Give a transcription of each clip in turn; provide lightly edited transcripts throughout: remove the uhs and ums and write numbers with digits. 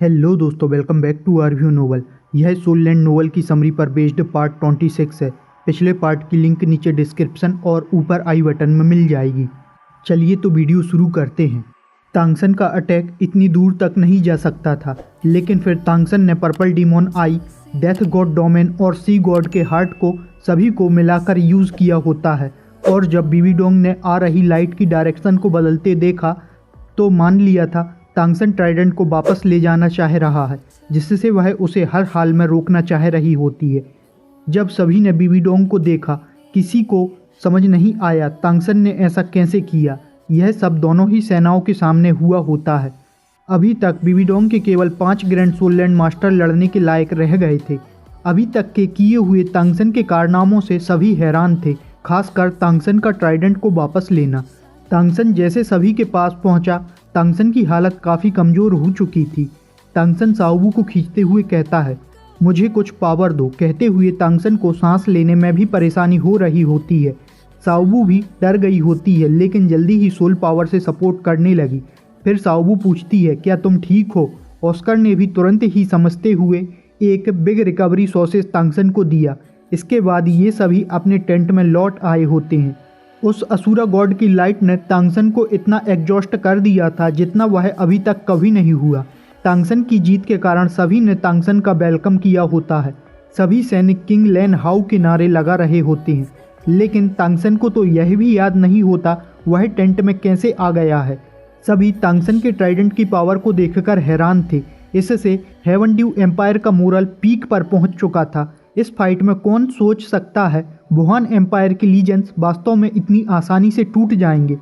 Hello दोस्तों, welcome back to our view novel. यह Soul Land novel की समरी पर बेस्ड पार्ट 26 है। पिछले पार्ट की लिंक नीचे डिस्क्रिप्शन और ऊपर आई बटन में मिल जाएगी। चलिए तो वीडियो शुरू करते हैं। तांगसन का अटैक इतनी दूर तक नहीं जा सकता था, लेकिन फिर तांगसन ने पर्पल डीमोन आई, डेथ गॉड डोमेन और सी गॉड के हार्ट को सभी को मिलाकर यूज़ किया होता है। और जब बीबीडोंग ने आ रही लाइट की डायरेक्शन को बदलते देखा तो मान लिया था तांगसन ट्राइडेंट को वापस ले जाना चाह रहा है, जिससे वह उसे हर हाल में रोकना चाह रही होती है। जब सभी ने बीबीडोंग को देखा, किसी को समझ नहीं आया तांगसन ने ऐसा कैसे किया। यह सब दोनों ही सेनाओं के सामने हुआ होता है। अभी तक बीबीडोंग के केवल 5 ग्रैंड सोललैंड मास्टर लड़ने के लायक रह गए थे। अभी तक के किए हुए तांगसन के कारनामों से सभी हैरान थे, खासकर तांगसन का ट्राइडेंट को वापस लेना। तांगसन जैसे सभी के पास पहुंचा, तांगसन की हालत काफ़ी कमज़ोर हो चुकी थी। तांगसन शाओबू को खींचते हुए कहता है, मुझे कुछ पावर दो। कहते हुए तांगसन को सांस लेने में भी परेशानी हो रही होती है। शाओबू भी डर गई होती है, लेकिन जल्दी ही सोल पावर से सपोर्ट करने लगी। फिर शाओबू पूछती है, क्या तुम ठीक हो? ऑस्कर ने भी तुरंत ही समझते हुए एक बिग रिकवरी सॉसेज तांगसन को दिया। इसके बाद ये सभी अपने टेंट में लौट आए होते हैं। उस असुरा गॉड की लाइट ने तांगसन को इतना एग्जॉस्ट कर दिया था जितना वह अभी तक कभी नहीं हुआ। तांगसन की जीत के कारण सभी ने तांगसन का वेलकम किया होता है। सभी सैनिक किंग लैन हाउ के नारे लगा रहे होते हैं, लेकिन तांगसन को तो यह भी याद नहीं होता वह टेंट में कैसे आ गया है। सभी तांगसन के ट्राइडेंट की पावर को देखकर हैरान थे। इससे हेवन ड्यू एम्पायर का मोरल पीक पर पहुंच चुका था। इस फाइट में कौन सोच सकता है वुहान एम्पायर के लीजेंड्स वास्तव में इतनी आसानी से टूट जाएंगे।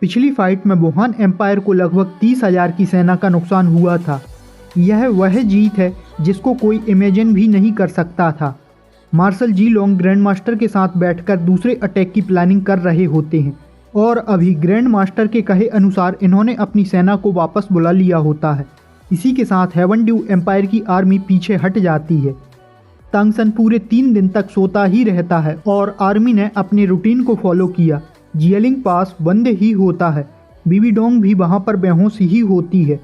पिछली फाइट में वुहान एम्पायर को लगभग 30,000 की सेना का नुकसान हुआ था। यह वह जीत है जिसको कोई इमेजिन भी नहीं कर सकता था। मार्शल जी लोंग ग्रैंड मास्टर के साथ बैठकर दूसरे अटैक की प्लानिंग कर रहे होते हैं, और अभी ग्रैंड मास्टर के कहे अनुसार इन्होंने अपनी सेना को वापस बुला लिया होता है। इसी के साथ हेवन ड्यू एम्पायर की आर्मी पीछे हट जाती है। तांगसन पूरे 3 दिन तक सोता ही रहता है और आर्मी ने अपने रूटीन को फॉलो किया। जियलिंग पास बंद ही होता है। बीबीडोंग भी वहां पर बेहोश ही होती है।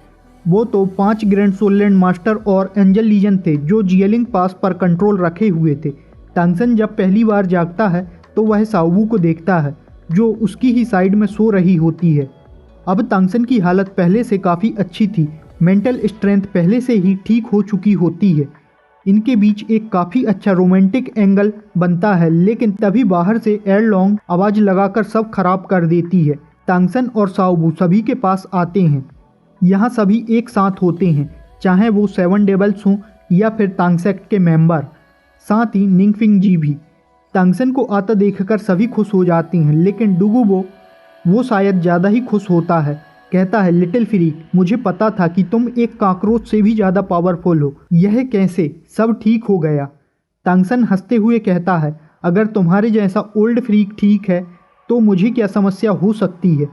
वो तो 5 ग्रैंड सोललैंड मास्टर और एंजल लीजन थे जो जियलिंग पास पर कंट्रोल रखे हुए थे। तांगसन जब पहली बार जागता है तो वह शाओबू को देखता है जो उसकी ही साइड में सो रही होती है। अब तांगसन की हालत पहले से काफ़ी अच्छी थी। मेंटल स्ट्रेंथ पहले से ही ठीक हो चुकी होती है। इनके बीच एक काफ़ी अच्छा रोमांटिक एंगल बनता है, लेकिन तभी बाहर से एयरलॉन्ग आवाज़ लगाकर सब खराब कर देती है। तांगसन और शाओबू सभी के पास आते हैं। यहाँ सभी एक साथ होते हैं, चाहे वो 7 डेबल्स हों या फिर तांगसेक्ट के मेंबर, साथ ही निंगफिंग जी भी। तांगसन को आता देखकर सभी खुश हो जाती हैं, लेकिन डुगुबो वो शायद ज़्यादा ही खुश होता है। कहता है, लिटिल फ्रीक, मुझे पता था कि तुम एक कॉकरोच से भी ज़्यादा पावरफुल हो। यह कैसे? सब ठीक हो गया। तांगसन हंसते हुए कहता है, अगर तुम्हारे जैसा ओल्ड फ्रीक ठीक है तो मुझे क्या समस्या हो सकती है?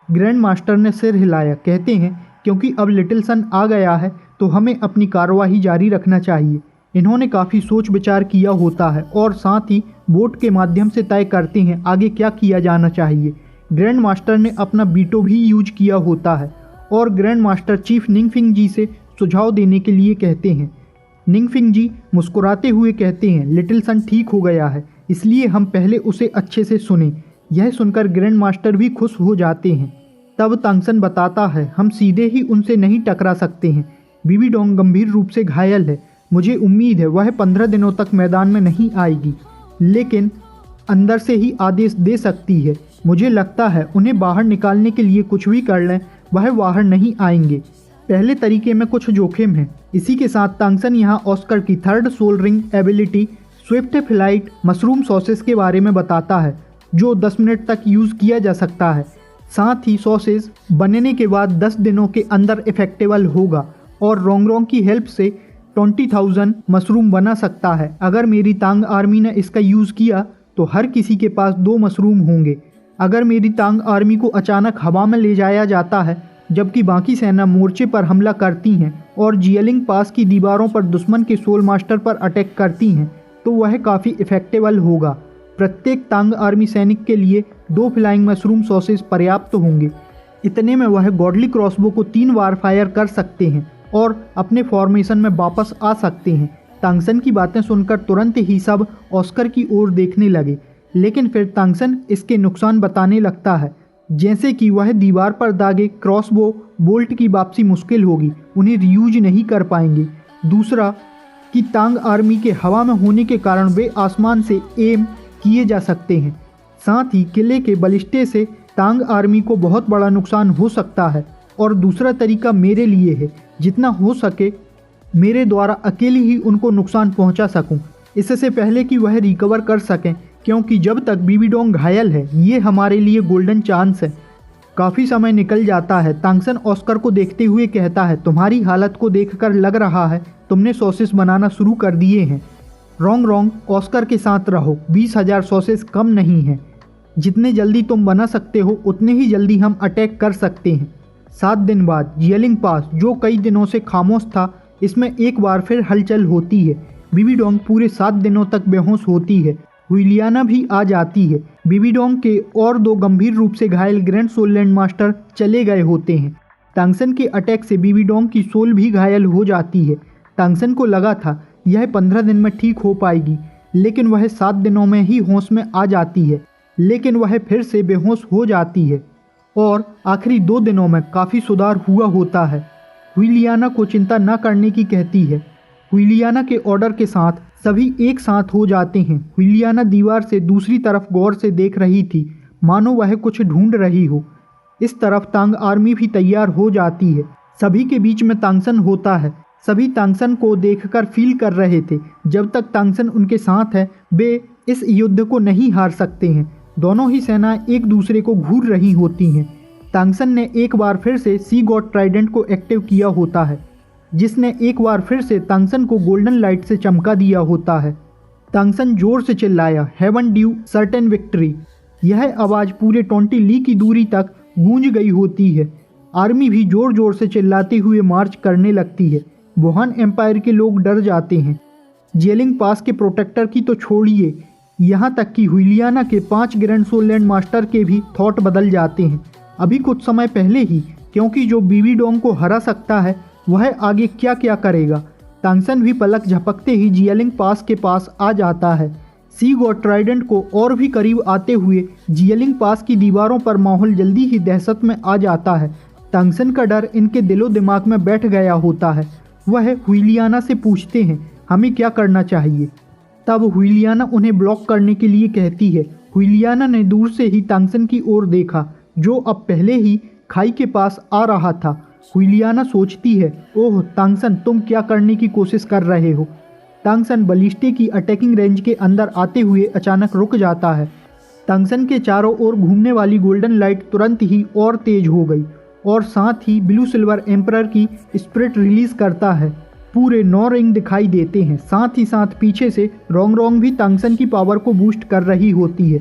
ग्रैंड मास्टर ने सिर हिलाया। कहते हैं, क्योंकि अब लिटिल सन आ गया है तो हमें अपनी कार्यवाही जारी रखना चाहिए। इन्होंने काफ़ी सोच विचार किया होता है और साथ ही वोट के माध्यम से तय करते हैं आगे क्या किया जाना चाहिए। ग्रैंड मास्टर ने अपना बीटो भी यूज किया होता है और ग्रैंड मास्टर चीफ निंगफिंग जी से सुझाव देने के लिए कहते हैं। निंगफिंग जी मुस्कुराते हुए कहते हैं, लिटिल सन ठीक हो गया है, इसलिए हम पहले उसे अच्छे से सुने। यह सुनकर ग्रैंड मास्टर भी खुश हो जाते हैं। तब तांगसन बताता है, हम सीधे ही उनसे नहीं टकरा सकते हैं। बीबीडोंग गंभीर रूप से घायल है। मुझे उम्मीद है वह 15 दिनों तक मैदान में नहीं आएगी, लेकिन अंदर से ही आदेश दे सकती है। मुझे लगता है उन्हें बाहर निकालने के लिए कुछ भी कर लें, वह बाहर नहीं आएंगे। पहले तरीके में कुछ जोखिम है। इसी के साथ तांगसन यहाँ ऑस्कर की 3rd soul ring ability swift flight mushroom sausages के बारे में बताता है, जो 10 मिनट तक यूज़ किया जा सकता है। साथ ही सॉसेस बनने के बाद 10 दिनों के अंदर इफेक्टेबल होगा और रोंगरोंग की हेल्प से 20,000 मशरूम बना सकता है। अगर मेरी तांग आर्मी ने इसका यूज़ किया तो हर किसी के पास 2 मशरूम होंगे। अगर मेरी तांग आर्मी को अचानक हवा में ले जाया जाता है जबकि बाकी सेना मोर्चे पर हमला करती हैं और जियलिंग पास की दीवारों पर दुश्मन के सोल मास्टर पर अटैक करती हैं, तो वह काफ़ी इफेक्टेबल होगा। प्रत्येक तांग आर्मी सैनिक के लिए 2 फ्लाइंग मशरूम सॉसेज पर्याप्त होंगे। इतने में वह गॉडली क्रॉसबो को 3 बार फायर कर सकते हैं। और अपने फॉर्मेशन में वापस आ सकते हैं। तांगसन की बातें सुनकर तुरंत ही सब ऑस्कर की ओर देखने लगे, लेकिन फिर तांगसन इसके नुकसान बताने लगता है, जैसे कि वह दीवार पर दागे क्रॉसबो बोल्ट की वापसी मुश्किल होगी, उन्हें रियूज नहीं कर पाएंगे। दूसरा कि तांग आर्मी के हवा में होने के कारण वे आसमान से एम किए जा सकते हैं। साथ ही किले के बलिस्टे से तांग आर्मी को बहुत बड़ा नुकसान हो सकता है। और दूसरा तरीका मेरे लिए है, जितना हो सके मेरे द्वारा अकेले ही उनको नुकसान पहुंचा सकूं, इससे पहले कि वह रिकवर कर सकें, क्योंकि जब तक बीबी डोंग घायल है ये हमारे लिए गोल्डन चांस है। काफ़ी समय निकल जाता है। तांगसन ऑस्कर को देखते हुए कहता है, तुम्हारी हालत को देखकर लग रहा है तुमने सॉसेस बनाना शुरू कर दिए हैं। रॉन्ग, ऑस्कर के साथ रहो, 20,000 सॉसेस कम नहीं हैं। जितने जल्दी तुम बना सकते हो उतने ही जल्दी हम अटैक कर सकते हैं। 7 दिन बाद जियलिंग पास, जो कई दिनों से खामोश था, इसमें एक बार फिर हलचल होती है। बीबी डोंग पूरे 7 दिनों तक बेहोश होती है। हुइलियाना भी आ जाती है। बीबी डोंग के और 2 गंभीर रूप से घायल ग्रैंड सोल लैंड मास्टर चले गए होते हैं। तांगसन के अटैक से बीबी डोंग की सोल भी घायल हो जाती है। तांगसन को लगा था यह 15 दिन में ठीक हो पाएगी, लेकिन वह 7 दिनों में ही होश में आ जाती है, लेकिन वह फिर से बेहोश हो जाती है और आखिरी 2 दिनों में काफ़ी सुधार हुआ होता है। हुइलियाना को चिंता न करने की कहती है। हुइलियाना के ऑर्डर के साथ सभी एक साथ हो जाते हैं। हुइलियाना दीवार से दूसरी तरफ गौर से देख रही थी, मानो वह कुछ ढूंढ रही हो। इस तरफ तांग आर्मी भी तैयार हो जाती है। सभी के बीच में तांगसन होता है। सभी तांगसन को देखकर फील कर रहे थे, जब तक तांगसन उनके साथ है वे इस युद्ध को नहीं हार सकते हैं। दोनों ही सेनाएं एक दूसरे को घूर रही होती हैं। तांगसन ने एक बार फिर से सी गॉड ट्राइडेंट को एक्टिव किया होता है, जिसने एक बार फिर से तांगसन को गोल्डन लाइट से चमका दिया होता है। तांगसन जोर से चिल्लाया, हेवन ड्यू सर्टेन विक्ट्री। यह आवाज़ पूरे 20 ली की दूरी तक गूंज गई होती है। आर्मी भी जोर जोर से चिल्लाते हुए मार्च करने लगती है। वुहान एम्पायर के लोग डर जाते हैं। जियलिंग पास के प्रोटेक्टर की तो छोड़िए, यहाँ तक कि हुइलियाना के 5 ग्रैंड सोल लैंड मास्टर के भी थॉट बदल जाते हैं। अभी कुछ समय पहले ही, क्योंकि जो बीबी डोंग को हरा सकता है वह आगे क्या क्या करेगा। तांगसन भी पलक झपकते ही जियलिंग पास के पास आ जाता है। सी गॉड ट्राइडेंट को और भी करीब आते हुए जियलिंग पास की दीवारों पर माहौल जल्दी ही दहशत में आ जाता है। तांगसन का डर इनके दिलो दिमाग में बैठ गया होता है। वह हुइलियाना से पूछते हैं, हमें क्या करना चाहिए। तब हुइलियाना उन्हें ब्लॉक करने के लिए कहती है। हुइलियाना ने दूर से ही तांगसन की ओर देखा, जो अब पहले ही खाई के पास आ रहा था। हुइलियाना सोचती है, ओह तांगसन, तुम क्या करने की कोशिश कर रहे हो। तांगसन बलिस्टे की अटैकिंग रेंज के अंदर आते हुए अचानक रुक जाता है। तांगसन के चारों ओर घूमने वाली गोल्डन लाइट तुरंत ही और तेज हो गई और साथ ही ब्लू सिल्वर एम्परर की स्पिरिट रिलीज करता है। पूरे 9 रिंग दिखाई देते हैं। साथ ही साथ पीछे से रॉन्ग भी तांगसन की पावर को बूस्ट कर रही होती है।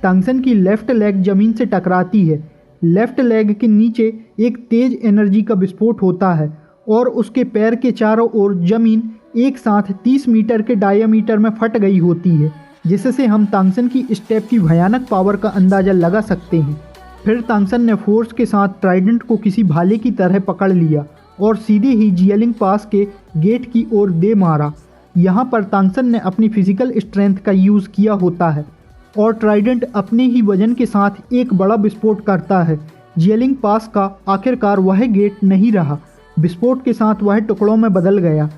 तांगसन की लेफ्ट लेग जमीन से टकराती है। लेफ्ट लेग के नीचे एक तेज एनर्जी का विस्फोट होता है और उसके पैर के चारों ओर जमीन एक साथ 30 मीटर के डायमीटर में फट गई होती है, जिससे हम तांगसन की स्टेप की भयानक पावर का अंदाज़ा लगा सकते हैं। फिर तांगसन ने फोर्स के साथ ट्राइडेंट को किसी भाले की तरह पकड़ लिया और सीधे ही जियलिंग पास के गेट की ओर दे मारा। यहाँ पर तांगसन ने अपनी फिजिकल स्ट्रेंथ का यूज़ किया होता है और ट्राइडेंट अपने ही वजन के साथ एक बड़ा विस्फोट करता है। जियलिंग पास का आखिरकार वह गेट नहीं रहा। विस्फोट के साथ वह टुकड़ों में बदल गया।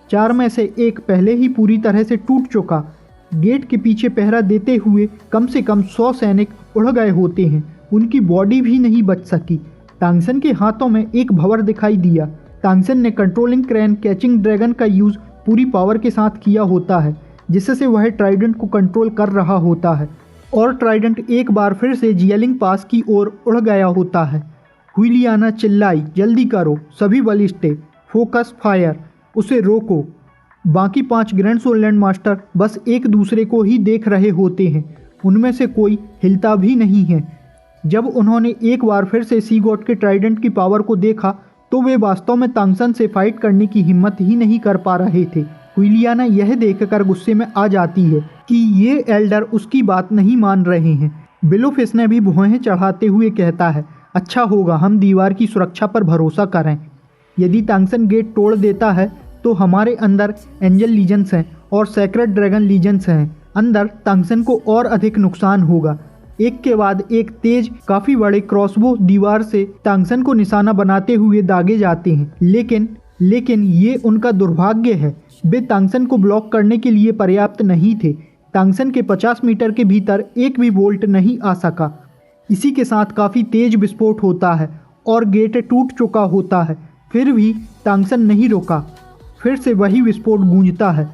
4 में से एक पहले ही पूरी तरह से टूट चुका। गेट के पीछे पहरा देते हुए कम से कम 100 सैनिक उड़ गए होते हैं। उनकी बॉडी भी नहीं बच सकी। तांगसन के हाथों में एक भंवर दिखाई दिया। तांगसन ने कंट्रोलिंग क्रैन कैचिंग ड्रैगन का यूज़ पूरी पावर के साथ किया होता है, जिससे वह ट्राइडेंट को कंट्रोल कर रहा होता है और ट्राइडेंट एक बार फिर से जियलिंग पास की ओर उड़ गया होता है। हुइलियाना चिल्लाई, जल्दी करो, सभी बलिस्टे, फोकस फायर, उसे रोको। बाकी 5 ग्रैंड सोल लैंड मास्टर बस एक दूसरे को ही देख रहे होते हैं। उनमें से कोई हिलता भी नहीं है। जब उन्होंने एक बार फिर से सी गॉड के ट्राइडेंट की पावर को देखा तो वे वास्तव में तांगसन से फाइट करने की हिम्मत ही नहीं कर पा रहे थे। हुइलियाना यह देखकर गुस्से में आ जाती है कि ये एल्डर उसकी बात नहीं मान रहे हैं। बिलोफिस ने भी भौहें चढ़ाते हुए कहता है, अच्छा होगा हम दीवार की सुरक्षा पर भरोसा करें। यदि तांगसन गेट तोड़ देता है तो हमारे अंदर एंजल लीजन्स हैं और सेक्रेड ड्रैगन लीजन्स हैं। अंदर तांगसन को और अधिक नुकसान होगा। एक के बाद एक तेज काफ़ी बड़े क्रॉसबो दीवार से तांगसन को निशाना बनाते हुए दागे जाते हैं, लेकिन ये उनका दुर्भाग्य है। वे तांगसन को ब्लॉक करने के लिए पर्याप्त नहीं थे। तांगसन के 50 मीटर के भीतर एक भी बोल्ट नहीं आ सका। इसी के साथ काफ़ी तेज विस्फोट होता है और गेट टूट चुका होता है, फिर भी तांगसन नहीं रुका। फिर से वही विस्फोट गूंजता है।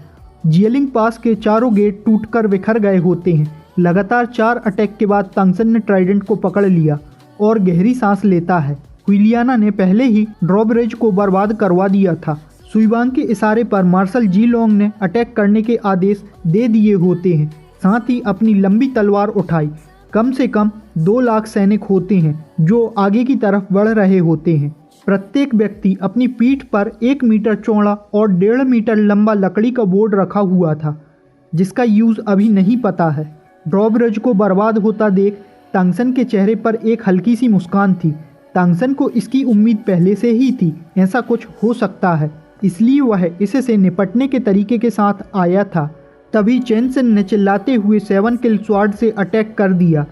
जियलिंग पास के चारों गेट टूटकर बिखर गए होते हैं। लगातार 4 अटैक के बाद तांगसन ने ट्राइडेंट को पकड़ लिया और गहरी सांस लेता है। हुइलियाना ने पहले ही ड्रॉब्रिज को बर्बाद करवा दिया था। सुइवांग के इशारे पर मार्शल जी लोंग ने अटैक करने के आदेश दे दिए होते हैं, साथ ही अपनी लंबी तलवार उठाई। कम से कम 2 लाख सैनिक होते हैं जो आगे की तरफ बढ़ रहे होते हैं। प्रत्येक व्यक्ति अपनी पीठ पर 1 मीटर चौड़ा और 1.5 मीटर लंबा लकड़ी का बोर्ड रखा हुआ था, जिसका यूज़ अभी नहीं पता है। ड्रॉब्रिज को बर्बाद होता देख तांगसन के चेहरे पर एक हल्की सी मुस्कान थी। तांगसन को इसकी उम्मीद पहले से ही थी, ऐसा कुछ हो सकता है, इसलिए वह इससे निपटने के तरीके के साथ आया था। तभी चेनसेन ने चिल्लाते हुए 7 किल स्वॉर्ड से अटैक कर दिया।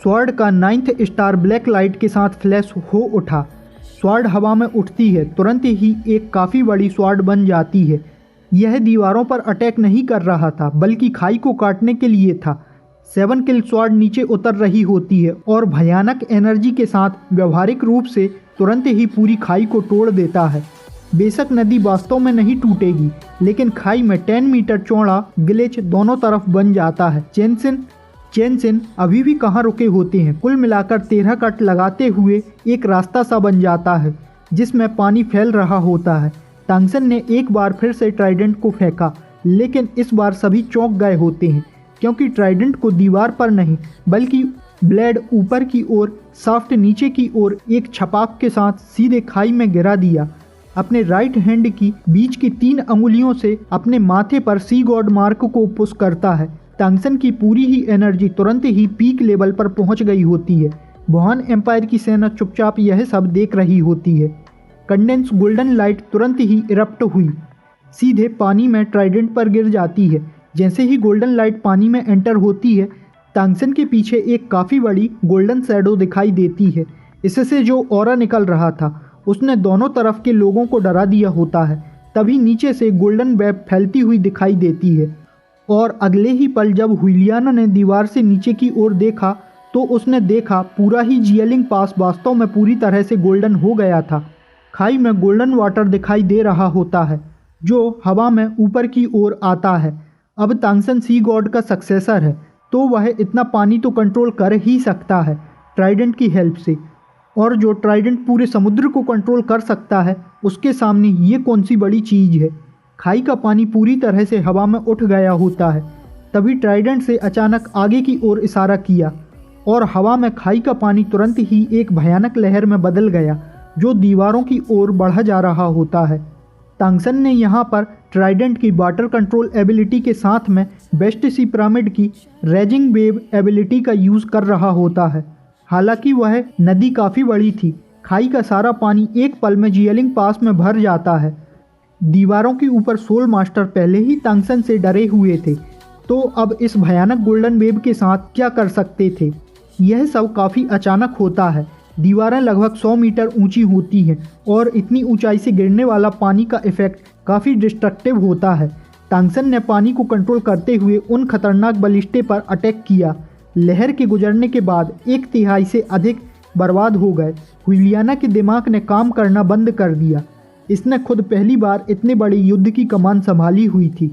स्वॉर्ड का 9th स्टार ब्लैक लाइट के साथ फ्लैश हो उठा। स्वॉर्ड हवा में उठती है, तुरंत ही एक काफ़ी बड़ी स्वॉर्ड बन जाती है। यह दीवारों पर अटैक नहीं कर रहा था, बल्कि खाई को काटने के लिए था। 7 किल स्वॉर्ड नीचे उतर रही होती है और भयानक एनर्जी के साथ व्यवहारिक रूप से तुरंत ही पूरी खाई को तोड़ देता है। बेशक नदी वास्तव में नहीं टूटेगी, लेकिन खाई में 10 मीटर चौड़ा ग्लिच दोनों तरफ बन जाता है। चेनसेन अभी भी कहाँ रुके होते हैं। कुल मिलाकर 13 कट लगाते हुए एक रास्ता सा बन जाता है जिसमें पानी फैल रहा होता है। तांगसन ने एक बार फिर से ट्राइडेंट को फेंका, लेकिन इस बार सभी चौंक गए होते हैं, क्योंकि ट्राइडेंट को दीवार पर नहीं बल्कि ब्लेड ऊपर की ओर, शाफ्ट नीचे की ओर एक छपाक के साथ सीधे खाई में गिरा दिया। अपने राइट हैंड की बीच की 3 अंगुलियों से अपने माथे पर सी गॉड मार्क को पुश करता है। तांगसन की पूरी ही एनर्जी तुरंत ही पीक लेवल पर पहुंच गई होती है। वुहान एम्पायर की सेना चुपचाप यह सब देख रही होती है। कंडेंस गोल्डन लाइट तुरंत ही इरप्ट हुई, सीधे पानी में ट्राइडेंट पर गिर जाती है। जैसे ही गोल्डन लाइट पानी में एंटर होती है, तांगसन के पीछे एक काफ़ी बड़ी गोल्डन शैडो दिखाई देती है। इससे जो ऑरा निकल रहा था उसने दोनों तरफ के लोगों को डरा दिया होता है। तभी नीचे से गोल्डन वेब फैलती हुई दिखाई देती है और अगले ही पल जब हुइलियाना ने दीवार से नीचे की ओर देखा तो उसने देखा पूरा ही जियलिंग पास वास्तव में पूरी तरह से गोल्डन हो गया था। खाई में गोल्डन वाटर दिखाई दे रहा होता है जो हवा में ऊपर की ओर आता है। अब तांगसन सी गॉड का सक्सेसर है, तो वह इतना पानी तो कंट्रोल कर ही सकता है ट्राइडेंट की हेल्प से। और जो ट्राइडेंट पूरे समुद्र को कंट्रोल कर सकता है, उसके सामने ये कौन सी बड़ी चीज़ है। खाई का पानी पूरी तरह से हवा में उठ गया होता है। तभी ट्राइडेंट से अचानक आगे की ओर इशारा किया और हवा में खाई का पानी तुरंत ही एक भयानक लहर में बदल गया जो दीवारों की ओर बढ़ा जा रहा होता है। तांगसन ने यहाँ पर ट्राइडेंट की वाटर कंट्रोल एबिलिटी के साथ में बेस्ट सी पिरामिड की रेजिंग वेव एबिलिटी का यूज़ कर रहा होता है। हालांकि वह नदी काफ़ी बड़ी थी। खाई का सारा पानी एक पल में जियलिंग पास में भर जाता है। दीवारों के ऊपर सोल मास्टर पहले ही तांगसन से डरे हुए थे, तो अब इस भयानक गोल्डन वेव के साथ क्या कर सकते थे। यह सब काफ़ी अचानक होता है। दीवारें लगभग 100 मीटर ऊंची होती हैं और इतनी ऊंचाई से गिरने वाला पानी का इफेक्ट काफ़ी डिस्ट्रक्टिव होता है। तांगसन ने पानी को कंट्रोल करते हुए उन खतरनाक बलिस्टे पर अटैक किया। लहर के गुजरने के बाद 1/3 से अधिक बर्बाद हो गए। हुइलियाना के दिमाग ने काम करना बंद कर दिया। इसने खुद पहली बार इतने बड़े युद्ध की कमान संभाली हुई थी।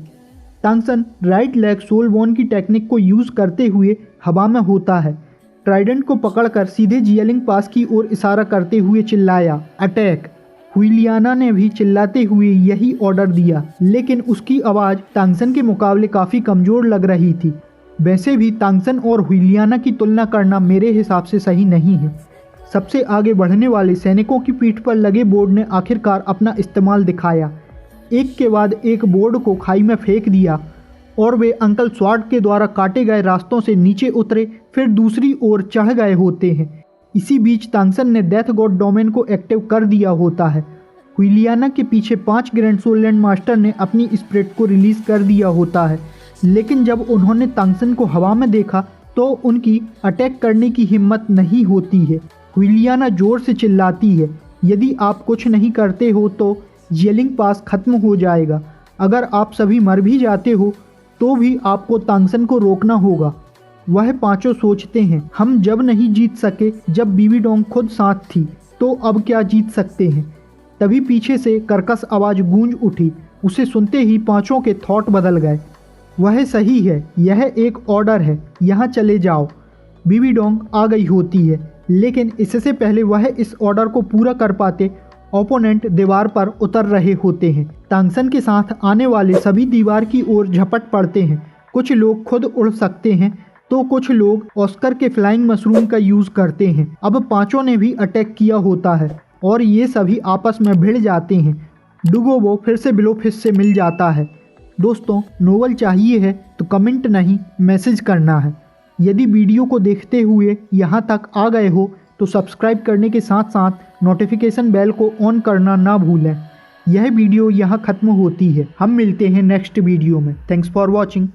तांगसन राइट लेग सोलबोन की टेक्निक को यूज़ करते हुए हवा में होता है। ट्राइडेंट को पकड़कर सीधे जियलिंग पास की ओर इशारा करते हुए चिल्लाया, अटैक। हुइलियाना ने भी चिल्लाते हुए यही ऑर्डर दिया, लेकिन उसकी आवाज़ तांगसन के मुकाबले काफ़ी कमज़ोर लग रही थी। वैसे भी तांगसन और हुइलियाना की तुलना करना मेरे हिसाब से सही नहीं है। सबसे आगे बढ़ने वाले सैनिकों की पीठ पर लगे बोर्ड ने आखिरकार अपना इस्तेमाल दिखाया। एक के बाद एक बोर्ड को खाई में फेंक दिया और वे अंकल स्वॉर्ड के द्वारा काटे गए रास्तों से नीचे उतरे, फिर दूसरी ओर चढ़ गए होते हैं। इसी बीच तांगसन ने डेथ गॉड डोमेन को एक्टिव कर दिया होता है। हुइलियाना के पीछे 5 ग्रैंड सोलैंड मास्टर ने अपनी स्प्रिट को रिलीज कर दिया होता है, लेकिन जब उन्होंने तांगसन को हवा में देखा तो उनकी अटैक करने की हिम्मत नहीं होती है। हुइलियाना जोर से चिल्लाती है, यदि आप कुछ नहीं करते हो तो येलिंग पास खत्म हो जाएगा। अगर आप सभी मर भी जाते हो तो भी आपको तांगसन को रोकना होगा। वह पांचों सोचते हैं, हम जब नहीं जीत सके जब बीबी डोंग खुद साथ थी, तो अब क्या जीत सकते हैं। तभी पीछे से कर्कश आवाज़ गूंज उठी। उसे सुनते ही पांचों के थॉट बदल गए। वह सही है, यह एक ऑर्डर है, यहाँ चले जाओ। बीबी डोंग आ गई होती है, लेकिन इससे पहले वह इस ऑर्डर को पूरा कर पाते ओपोनेंट दीवार पर उतर रहे होते हैं। तांगसन के साथ आने वाले सभी दीवार की ओर झपट पड़ते हैं। कुछ लोग खुद उड़ सकते हैं तो कुछ लोग ऑस्कर के फ्लाइंग मशरूम का यूज़ करते हैं। अब पांचों ने भी अटैक किया होता है और ये सभी आपस में भिड़ जाते हैं। डुगोबो फिर से ब्लोफिश से मिल जाता है। दोस्तों, नोवेल चाहिए है तो कमेंट नहीं मैसेज करना है। यदि वीडियो को देखते हुए यहाँ तक आ गए हो तो सब्सक्राइब करने के साथ साथ नोटिफिकेशन बेल को ऑन करना ना भूलें। यह वीडियो यहाँ ख़त्म होती है। हम मिलते हैं नेक्स्ट वीडियो में। Thanks for watching.